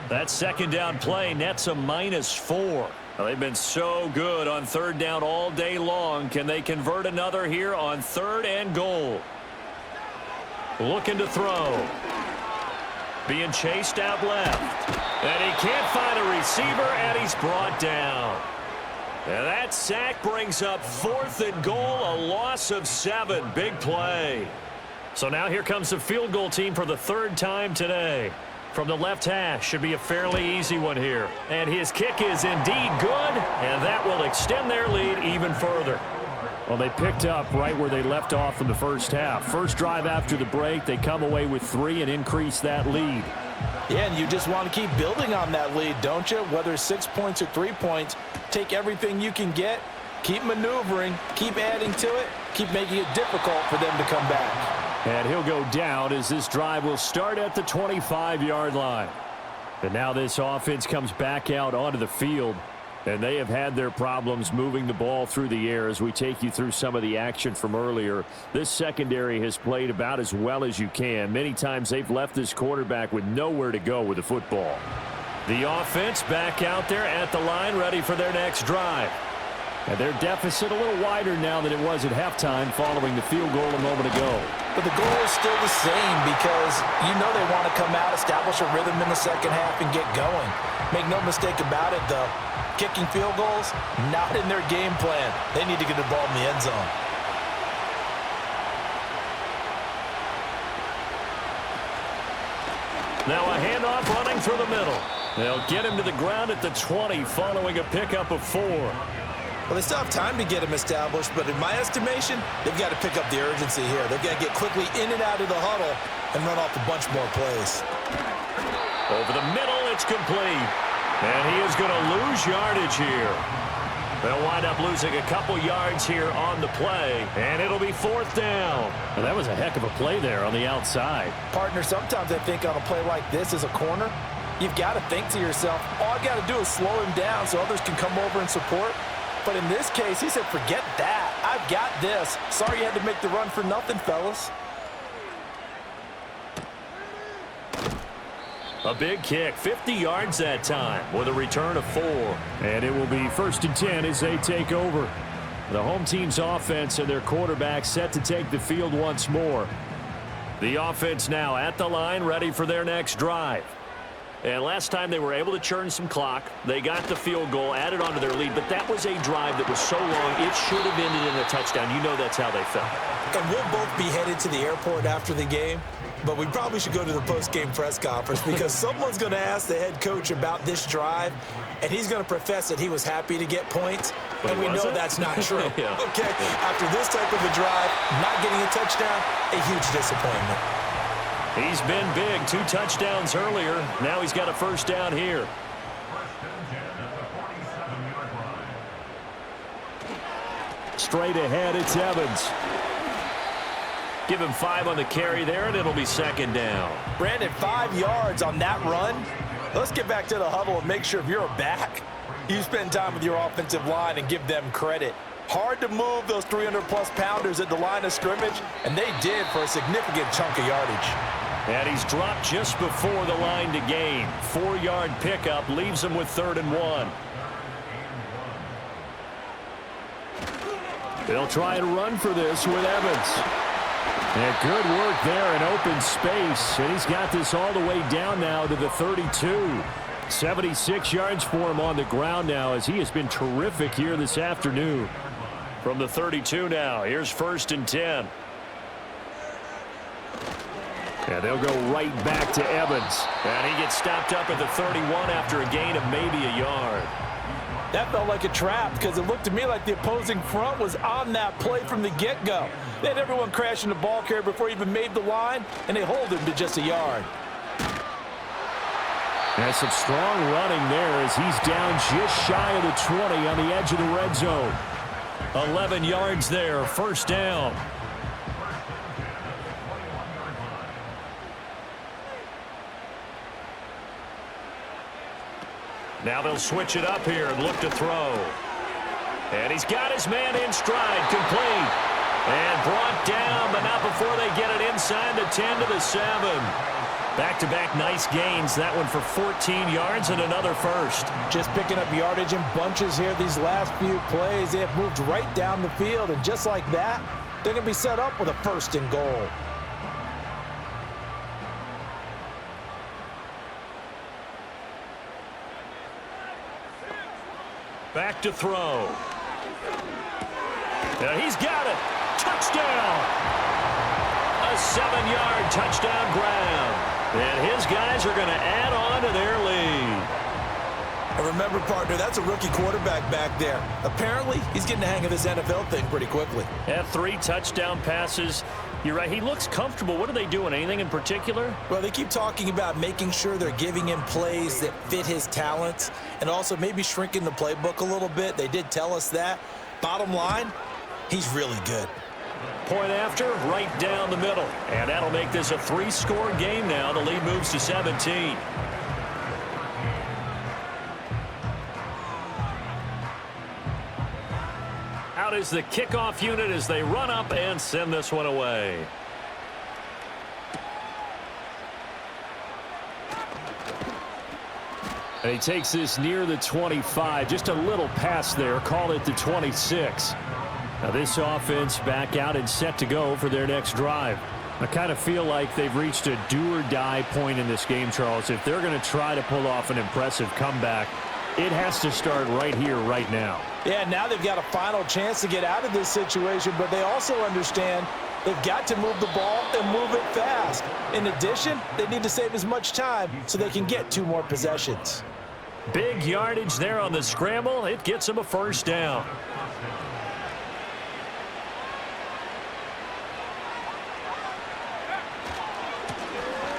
Speaker 2: That second down play nets a -4. Well, they've been so good on third down all day long. Can they convert another here on third and goal? Looking to throw. Being chased out left. And he can't find a receiver, and he's brought down. And that sack brings up 4th and goal, a loss of 7. Big play. So now here comes the field goal team for the 3rd time today. From the left hash, should be a fairly easy one here. And his kick is indeed good, and that will extend their lead even further.
Speaker 3: Well, they picked up right where they left off in the first half. First drive after the break, they come away with 3 and increase that lead.
Speaker 4: Yeah, and you just want to keep building on that lead, don't you? Whether it's 6 points or 3 points, take everything you can get, keep maneuvering, keep adding to it, keep making it difficult for them to come back.
Speaker 3: And he'll go down as this drive will start at the 25-yard line. And now this offense comes back out onto the field. And they have had their problems moving the ball through the air as we take you through some of the action from earlier. This secondary has played about as well as you can. Many times they've left this quarterback with nowhere to go with the football.
Speaker 2: The offense back out there at the line, ready for their next drive.
Speaker 3: And their deficit a little wider now than it was at halftime following the field goal a moment ago.
Speaker 4: But the goal is still the same because you know they want to come out, establish a rhythm in the second half, and get going. Make no mistake about it, though. Kicking field goals, not in their game plan. They need to get the ball in the end zone.
Speaker 2: Now a handoff running through the middle. They'll get him to the ground at the 20 following a pickup of 4.
Speaker 4: Well, they still have time to get him established, but in my estimation, they've got to pick up the urgency here. They've got to get quickly in and out of the huddle and run off a bunch more plays.
Speaker 2: Over the middle, it's complete. And he is going to lose yardage here. They'll wind up losing a couple yards here on the play, and it'll be 4th down.
Speaker 3: And that was a heck of a play there on the outside.
Speaker 4: Partner, sometimes I think on a play like this as a corner, you've got to think to yourself, all I got to do is slow him down so others can come over and support. But in this case, he said, forget that. I've got this. Sorry you had to make the run for nothing, fellas.
Speaker 2: A big kick, 50 yards that time with a return of 4.
Speaker 3: And it will be 1st and 10 as they take over. The home team's offense and their quarterback set to take the field once more.
Speaker 2: The offense now at the line, ready for their next drive. And last time they were able to churn some clock. They got the field goal, added on to their lead, but that was a drive that was so long, it should have ended in a touchdown. You know that's how they felt.
Speaker 4: And we'll both be headed to the airport after the game, but we probably should go to the post-game press conference because someone's going to ask the head coach about this drive, and he's going to profess that he was happy to get points, and we know that's not true.
Speaker 2: Yeah.
Speaker 4: Okay, after this type of a drive, not getting a touchdown, a huge disappointment.
Speaker 2: He's been big, 2 touchdowns earlier. Now he's got a 1st down here.
Speaker 3: Straight ahead, it's Evans.
Speaker 2: Give him 5 on the carry there, and it'll be 2nd down.
Speaker 4: Brandon, 5 yards on that run. Let's get back to the huddle and make sure if you're a back, you spend time with your offensive line and give them credit. Hard to move those 300-plus pounders at the line of scrimmage, and they did for a significant chunk of yardage.
Speaker 2: And he's dropped just before the line to gain. 4-yard pickup leaves him with 3rd and 1.
Speaker 3: They'll try and run for this with Evans. And good work there in open space. And he's got this all the way down now to the 32. 76 yards for him on the ground now as he has been terrific here this afternoon.
Speaker 2: From the 32 now, here's 1st and 10.
Speaker 3: And they'll go right back to Evans.
Speaker 2: And he gets stopped up at the 31 after a gain of maybe a yard.
Speaker 4: That felt like a trap because it looked to me like the opposing front was on that play from the get-go. They had everyone crashing the ball carrier before he even made the line, and they hold him to just a yard.
Speaker 3: And some strong running there as he's down just shy of the 20 on the edge of the red zone.
Speaker 2: 11 yards there, 1st down. Now they'll switch it up here and look to throw. And he's got his man in stride, complete. And brought down, but not before they get it inside the 10 to the 7. Back-to-back nice gains. That one for 14 yards and another 1st.
Speaker 4: Just picking up yardage in bunches here these last few plays. They have moved right down the field, and just like that, they're going to be set up with a 1st and goal.
Speaker 2: Back to throw. And he's got it. Touchdown. A 7-yard touchdown grab. And his guys are going to add on to their lead.
Speaker 4: And remember, partner, that's a rookie quarterback back there. Apparently, he's getting the hang of this NFL thing pretty quickly.
Speaker 2: Had 3 touchdown passes. You're right. He looks comfortable. What are they doing? Anything in particular?
Speaker 4: Well, they keep talking about making sure they're giving him plays that fit his talents and also maybe shrinking the playbook a little bit. They did tell us that. Bottom line, he's really good.
Speaker 2: Point after, right down the middle. And that'll make this a 3-score game now. The lead moves to 17. Out is the kickoff unit as they run up and send this one away.
Speaker 3: And he takes this near the 25. Just a little pass there. Call it the 26. Now this offense back out and set to go for their next drive. I kind of feel like they've reached a do-or-die point in this game, Charles. If they're going to try to pull off an impressive comeback, It has to start right here, right now.
Speaker 4: Yeah, now they've got a final chance to get out of this situation, but they also understand they've got to move the ball and move it fast. In addition, they need to save as much time so they can get 2 more possessions.
Speaker 3: Big yardage there on the scramble. It gets them a first down.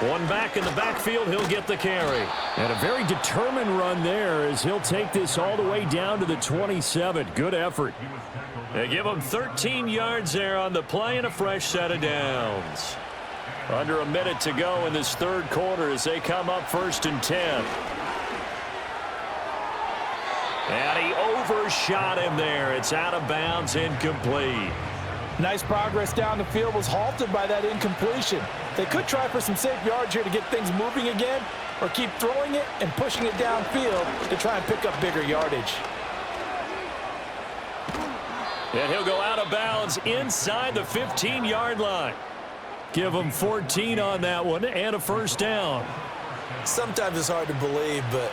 Speaker 3: One back in the backfield, he'll get the carry. And a very determined run there as he'll take this all the way down to the 27. Good effort. They give him 13 yards there on the play and a fresh set of downs. Under a minute to go in this third quarter as they come up 1st and 10. And he overshot him there. It's out of bounds, incomplete.
Speaker 4: Nice progress down the field was halted by that incompletion. They could try for some safe yards here to get things moving again, or keep throwing it and pushing it downfield to try and pick up bigger yardage.
Speaker 3: And he'll go out of bounds inside the 15-yard line. Give him 14 on that one and a first down.
Speaker 4: Sometimes it's hard to believe, but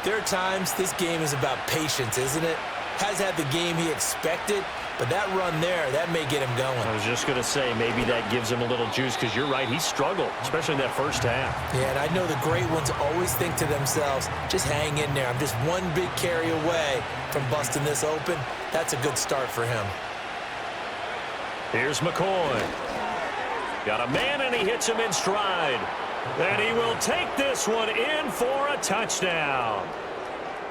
Speaker 4: there are times this game is about patience, isn't it? Has had the game he expected, but that run there, that may get him going.
Speaker 3: I was just going to say, maybe that gives him a little juice, because you're right, he struggled, especially in that first half.
Speaker 4: Yeah, and I know the great ones always think to themselves, just hang in there. I'm just one big carry away from busting this open. That's a good start for him.
Speaker 3: Here's McCoy. Got a man, and he hits him in stride. And he will take this one in for a touchdown.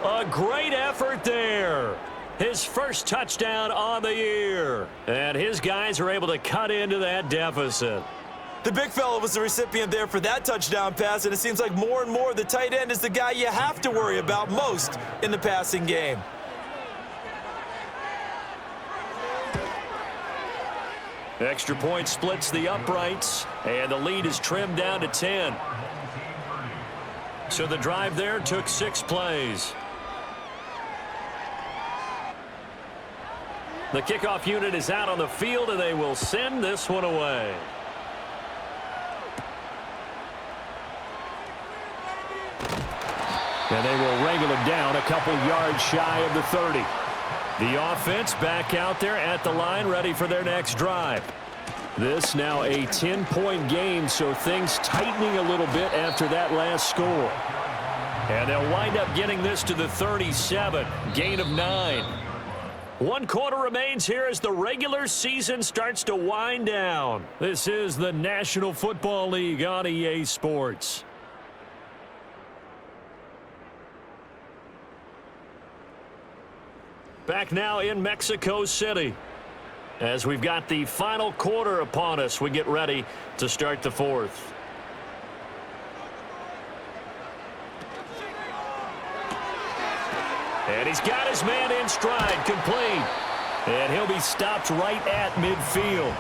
Speaker 3: A great effort there. His first touchdown on the year. And his guys are able to cut into that deficit.
Speaker 4: The big fella was the recipient there for that touchdown pass, and it seems like more and more the tight end is the guy you have to worry about most in the passing game.
Speaker 3: Extra point splits the uprights, and the lead is trimmed down to 10. So the drive there took 6 plays. The kickoff unit is out on the field, and they will send this one away. And they will wrangle him down a couple yards shy of the 30. The offense back out there at the line, ready for their next drive. This now a 10-point game, so things tightening a little bit after that last score. And they'll wind up getting this to the 37, gain of 9. 1 quarter remains here as the regular season starts to wind down. This is the National Football League on EA Sports. Back now in Mexico City. As we've got the final quarter upon us, we get ready to start the fourth. And he's got his man in stride, complete. And he'll be stopped right at midfield.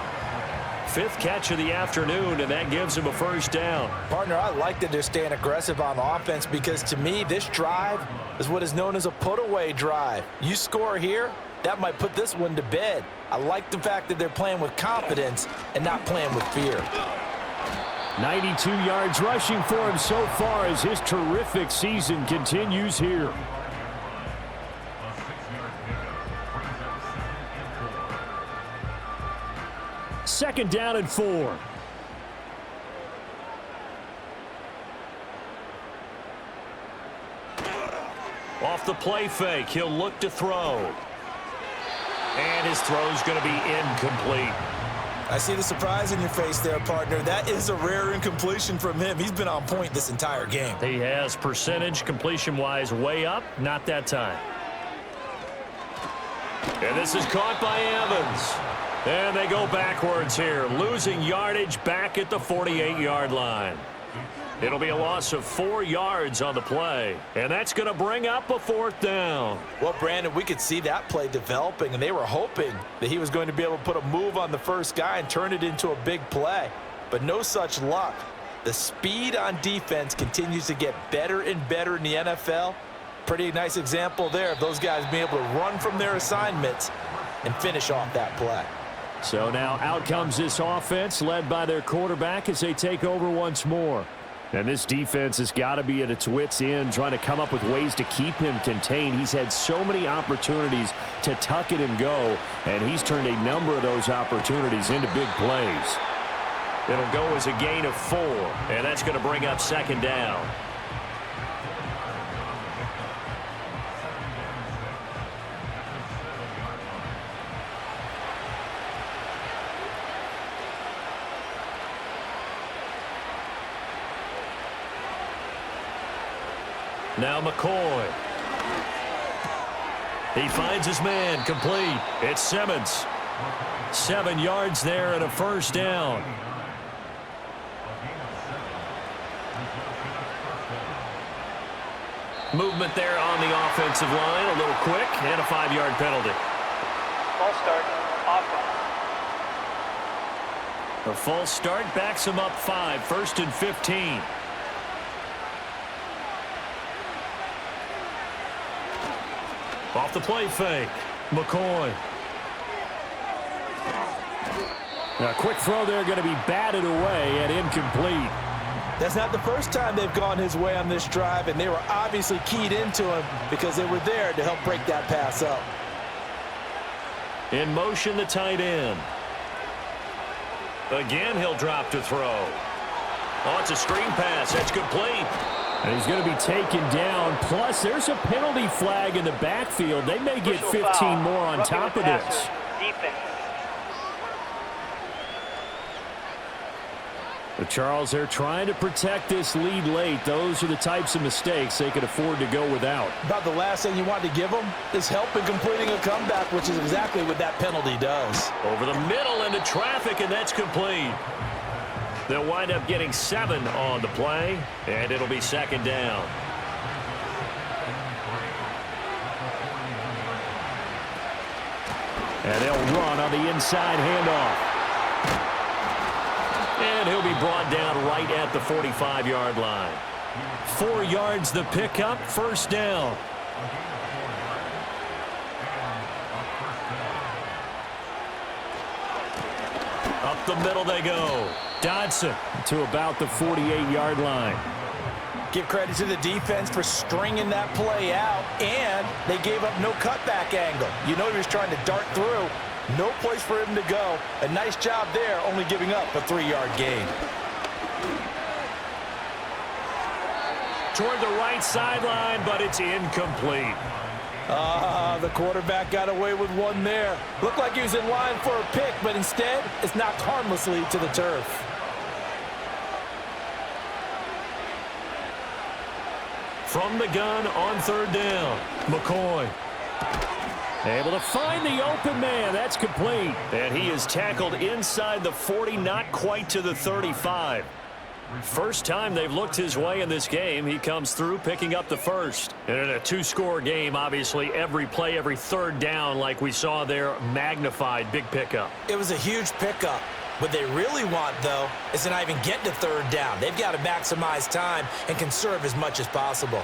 Speaker 3: 5th catch of the afternoon, and that gives him a first down.
Speaker 4: Partner, I like that they're staying aggressive on offense, because to me, this drive is what is known as a put-away drive. You score here, that might put this one to bed. I like the fact that they're playing with confidence and not playing with fear.
Speaker 3: 92 yards rushing for him so far as his terrific season continues here. Second down and 4. Off the play fake, he'll look to throw. And his throw's going to be incomplete.
Speaker 4: I see the surprise in your face there, partner. That is a rare incompletion from him. He's been on point this entire game.
Speaker 3: He has percentage completion-wise way up, not that time. And this is caught by Evans. And they go backwards here, losing yardage back at the 48-yard line. It'll be a loss of 4 yards on the play, and that's going to bring up a 4th down.
Speaker 4: Well, Brandon, we could see that play developing, and they were hoping that he was going to be able to put a move on the first guy and turn it into a big play. But no such luck. The speed on defense continues to get better and better in the NFL. Pretty nice example there of those guys being able to run from their assignments and finish off that play.
Speaker 3: So now out comes this offense led by their quarterback as they take over once more. And this defense has got to be at its wits' end, trying to come up with ways to keep him contained. He's had so many opportunities to tuck it and go, and he's turned a number of those opportunities into big plays.
Speaker 2: It'll go as a gain of 4, and that's going to bring up second down. Now McCoy. He finds his man, complete. It's Simmons. 7 yards there and a first down. Movement there on the offensive line, a little quick, and a 5-yard penalty.
Speaker 5: False start, offense.
Speaker 2: A false start backs him up 5, 1st and 15. Off the play fake, McCoy.
Speaker 3: A quick throw there going to be batted away and incomplete.
Speaker 4: That's not the first time they've gone his way on this drive, and they were obviously keyed into him because they were there to help break that pass up.
Speaker 2: In motion, the tight end. Again, he'll drop to throw. Oh, it's a screen pass. That's complete.
Speaker 3: And he's going to be taken down. Plus, there's a penalty flag in the backfield. They may get 15 more on top of this.
Speaker 5: Defense.
Speaker 3: But Charles, they're trying to protect this lead late. Those are the types of mistakes they could afford to go without.
Speaker 4: About the last thing you want to give them is help in completing a comeback, which is exactly what that penalty does.
Speaker 2: Over the middle into traffic, and that's complete. They'll wind up getting 7 on the play, and it'll be second down.
Speaker 3: And they'll run on the inside handoff.
Speaker 2: And he'll be brought down right at the 45-yard line. 4 yards the pickup, first down. Up the middle they go. Dodson
Speaker 3: to about the 48-yard line.
Speaker 4: Give credit to the defense for stringing that play out, and they gave up no cutback angle. You know he was trying to dart through. No place for him to go. A nice job there, only giving up a 3-yard gain.
Speaker 2: Toward the right sideline, but it's incomplete.
Speaker 4: The quarterback got away with one there. Looked like he was in line for a pick, but instead, it's knocked harmlessly to the turf.
Speaker 2: From the gun on third down, McCoy.
Speaker 3: Able to find the open man. That's complete.
Speaker 2: And he is tackled inside the 40, not quite to the 35. First time they've looked his way in this game. He comes through picking up the first. And in a 2-score game, obviously every play, every third down like we saw there, magnified, big pickup.
Speaker 4: It was a huge pickup. What they really want, though, is to not even get to third down. They've got to maximize time and conserve as much as possible.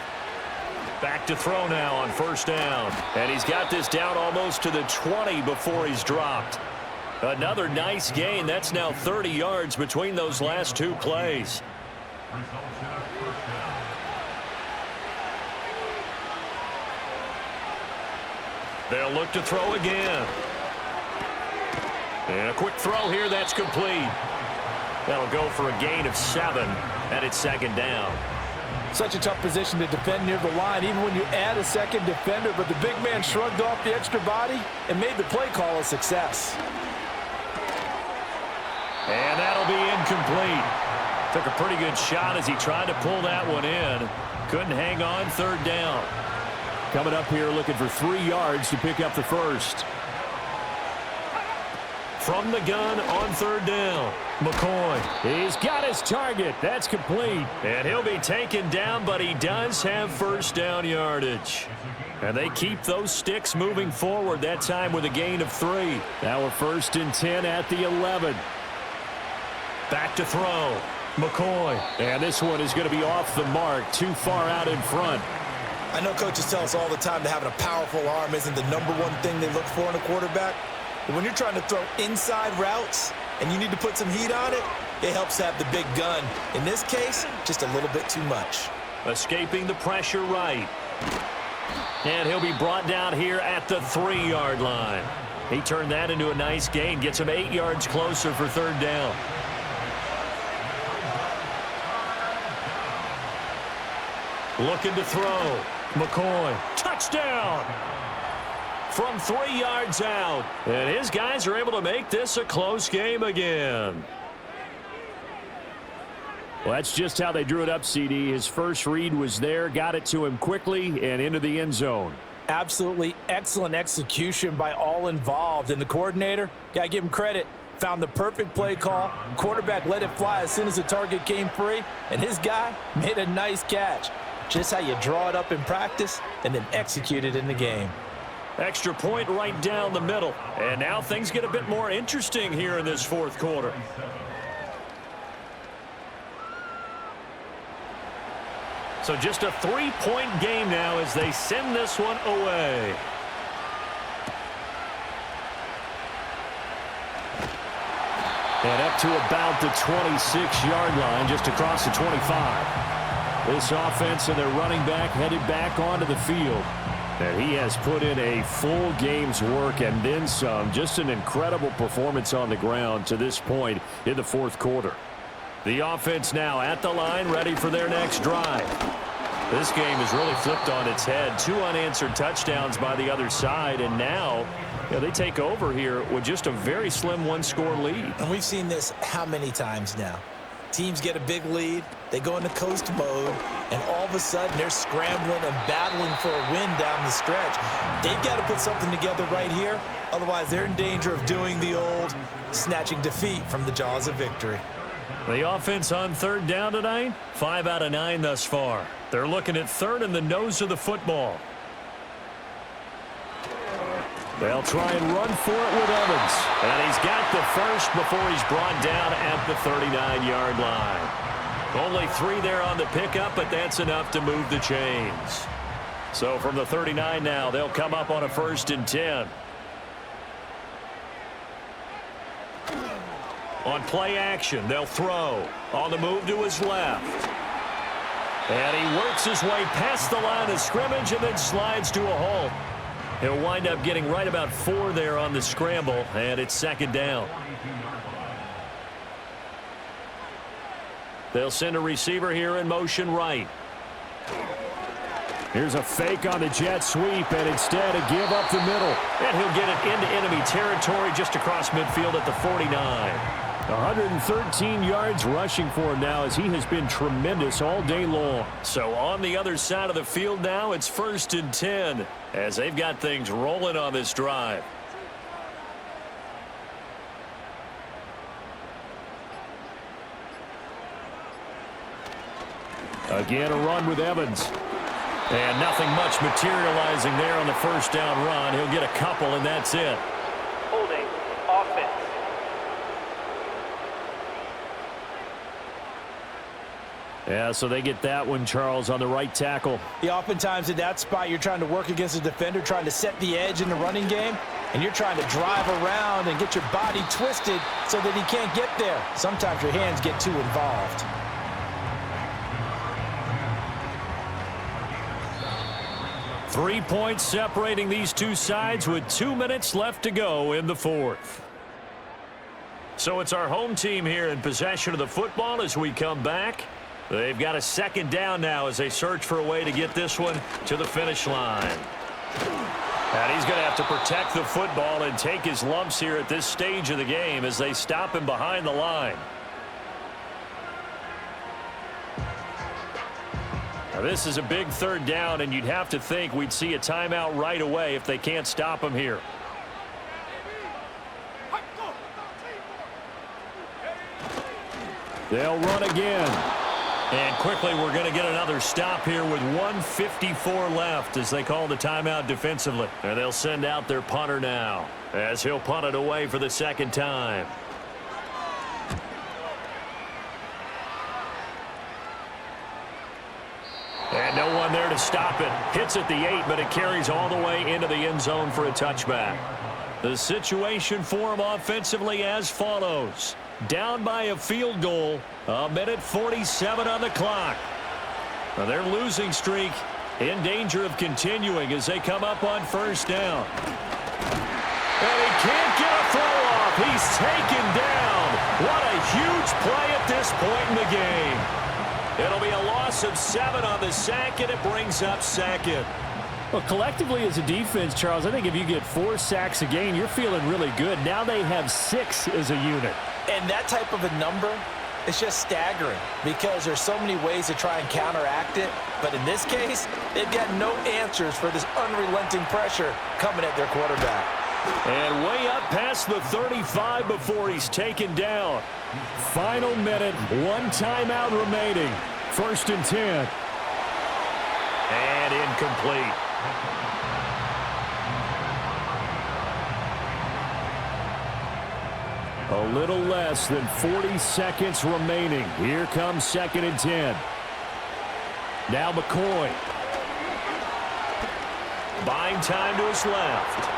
Speaker 2: Back to throw now on first down. And he's got this down almost to the 20 before he's dropped. Another nice gain. That's now 30 yards between those last 2 plays. They'll look to throw again. And a quick throw here. That's complete. That'll go for a gain of 7, and it's second down.
Speaker 4: Such a tough position to defend near the line, even when you add a second defender, but the big man shrugged off the extra body and made the play call a success.
Speaker 2: And that'll be incomplete. Took a pretty good shot as he tried to pull that one in. Couldn't hang on, third down.
Speaker 3: Coming up here looking for 3 yards to pick up the first.
Speaker 2: From the gun on third down, McCoy.
Speaker 3: He's got his target. That's complete.
Speaker 2: And he'll be taken down, but he does have first down yardage. And they keep those sticks moving forward, that time with a gain of 3.
Speaker 3: Now we're 1st and 10 at the 11.
Speaker 2: Back to throw, McCoy.
Speaker 3: And this one is going to be off the mark, too far out in front.
Speaker 4: I know coaches tell us all the time that having a powerful arm isn't the #1 thing they look for in a quarterback. But when you're trying to throw inside routes and you need to put some heat on it, It helps have the big gun. In this case, just a little bit too much.
Speaker 2: Escaping the pressure right. And he'll be brought down here at the 3-yard line. He turned that into a nice gain. Gets him 8 yards closer for third down. Looking to throw. McCoy. Touchdown! From 3 yards out. And his guys are able to make this a close game again.
Speaker 3: Well, that's just how they drew it up, CD. His first read was there, got it to him quickly, and into the end zone.
Speaker 4: Absolutely excellent execution by all involved. And the coordinator, got to give him credit, found the perfect play call. Quarterback let it fly as soon as the target came free, and his guy made a nice catch. Just how you draw it up in practice and then execute it in the game.
Speaker 2: Extra point right down the middle. And now things get a bit more interesting here in this fourth quarter. So just a 3-point game now as they send this one away.
Speaker 3: And up to about the 26-yard line, just across the 25. This offense and their running back headed back onto the field. And he has put in a full game's work and then some. Just an incredible performance on the ground to this point in the fourth quarter. The offense now at the line, ready for their next drive. This game has really flipped on its head. 2 unanswered touchdowns by the other side, and now they take over here with just a very slim 1-score lead.
Speaker 4: And we've seen this how many times now? Teams get a big lead, they go into coast mode, and all of a sudden they're scrambling and battling for a win down the stretch. They've got to put something together right here, otherwise they're in danger of doing the old snatching defeat from the jaws of victory.
Speaker 2: The offense on third down tonight, 5 out of 9 thus far. They're looking at third in the nose of the football. They'll try and run for it with Evans. And he's got the first before he's brought down at the 39-yard line. Only 3 there on the pickup, but that's enough to move the chains. So from the 39 now, they'll come up on a 1st and 10. On play action, they'll throw. On the move to his left. And he works his way past the line of scrimmage and then slides to a halt. He'll wind up getting right about 4 there on the scramble, and it's 2nd down. They'll send a receiver here in motion right.
Speaker 3: Here's a fake on the jet sweep, and instead a give up the middle.
Speaker 2: And he'll get it into enemy territory just across midfield at the 49.
Speaker 3: 113 yards rushing for him now as he has been tremendous all day long.
Speaker 2: So on the other side of the field now, it's 1st and 10 as they've got things rolling on this drive.
Speaker 3: Again, a run with Evans.
Speaker 2: And nothing much materializing there on the 1st down run. He'll get a couple, and that's it.
Speaker 5: Holding offense.
Speaker 3: Yeah, so they get that one, Charles, on the right tackle.
Speaker 4: Yeah, oftentimes in that spot, you're trying to work against a defender, trying to set the edge in the running game, and you're trying to drive around and get your body twisted so that he can't get there. Sometimes your hands get too involved.
Speaker 2: Three points separating these two sides with 2 minutes left to go in the fourth. So it's our home team here in possession of the football as we come back. They've got a 2nd down now as they search for a way to get this one to the finish line. And he's going to have to protect the football and take his lumps here at this stage of the game as they stop him behind the line. Now this is a big 3rd down, and you'd have to think we'd see a timeout right away if they can't stop him here.
Speaker 3: They'll run again.
Speaker 2: And quickly we're going to get another stop here with 1:54 left as they call the timeout defensively. And they'll send out their punter now as he'll punt it away for the 2nd time. And no one there to stop it. Hits at the 8, but it carries all the way into the end zone for a touchback.
Speaker 3: The situation for them offensively as follows. Down by a field goal. 1:47 on the clock. Now their losing streak in danger of continuing as they come up on first down. And he can't get a throw off. He's taken down. What a huge play at this point in the game. It'll be a loss of 7 on the sack, and it brings up second.
Speaker 7: Well, collectively as a defense, Charles, I think if you get 4 sacks a game, you're feeling really good. Now they have 6 as a unit.
Speaker 4: And that type of a number, it's just staggering because there's so many ways to try and counteract it. But in this case, they've got no answers for this unrelenting pressure coming at their quarterback.
Speaker 3: And way up past the 35 before he's taken down.
Speaker 7: Final minute, 1 timeout remaining. 1st and 10.
Speaker 2: And incomplete.
Speaker 3: A little less than 40 seconds remaining. Here comes 2nd and 10. Now McCoy. Buying time to his left.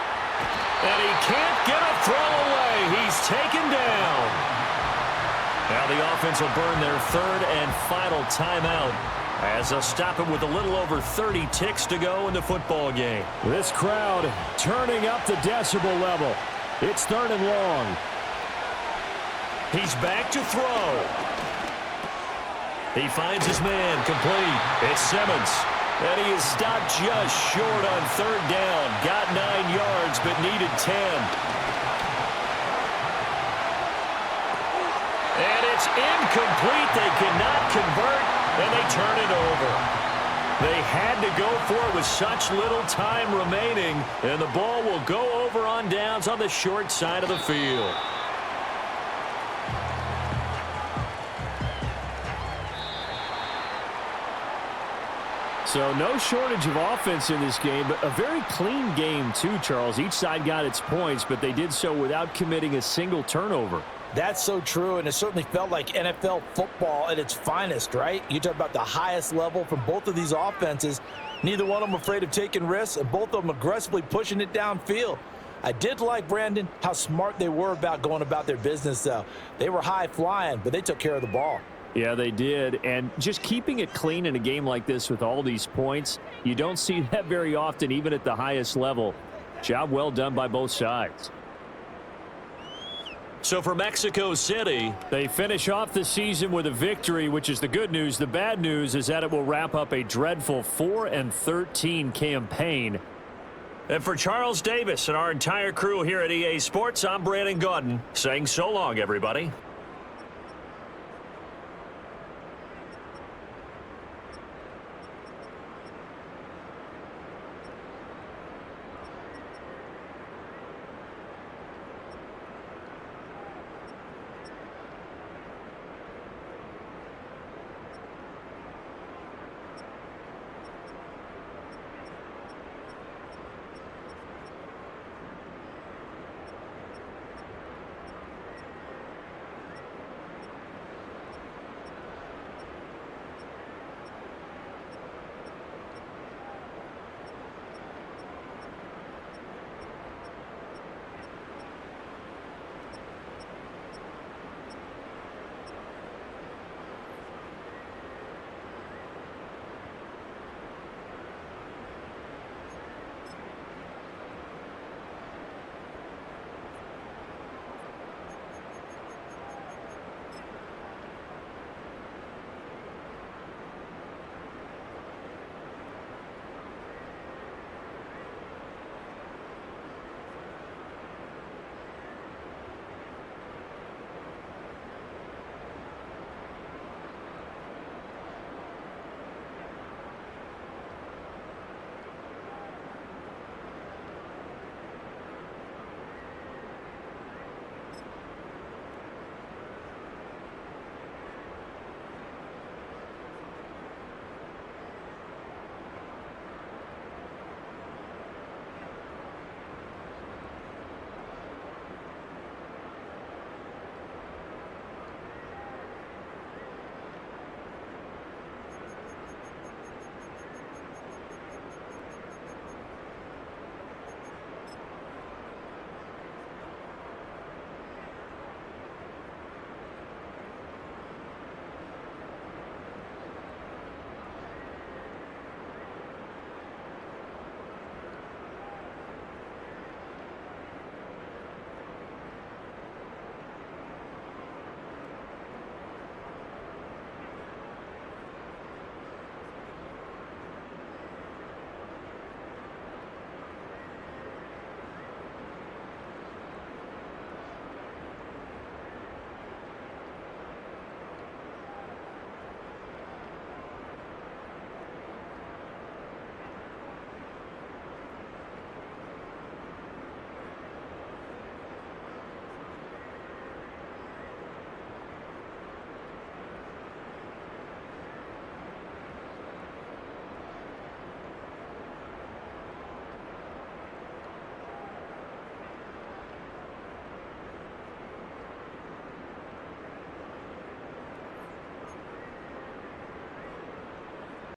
Speaker 3: And he can't get a throw away. He's taken down. Now the offense will burn their 3rd and final timeout as they'll stop it with a little over 30 ticks to go in the football game.
Speaker 7: This crowd turning up the decibel level. It's 3rd and long.
Speaker 3: He's back to throw. He finds his man complete. It's Simmons. And he is stopped just short on 3rd down. Got 9 yards, but needed 10. And it's incomplete. They cannot convert, and they turn it over. They had to go for it with such little time remaining, and the ball will go over on downs on the short side of the field.
Speaker 7: So no shortage of offense in this game, but a very clean game too, Charles. Each side got its points, but they did so without committing a single turnover.
Speaker 4: That's so true, and it certainly felt like NFL football at its finest, right? You talk about the highest level from both of these offenses. Neither one of them afraid of taking risks, and both of them aggressively pushing it downfield. I did like, Brandon, how smart they were about going about their business, though. They were high-flying, but they took care of the ball.
Speaker 7: Yeah, they did, and just keeping it clean in a game like this with all these points, you don't see that very often, even at the highest level. Job well done by both sides.
Speaker 3: So for Mexico City,
Speaker 7: they finish off the season with a victory, which is the good news. The bad news is that it will wrap up a dreadful 4-13 campaign.
Speaker 3: And for Charles Davis and our entire crew here at EA Sports, I'm Brandon Gaudin saying so long, everybody.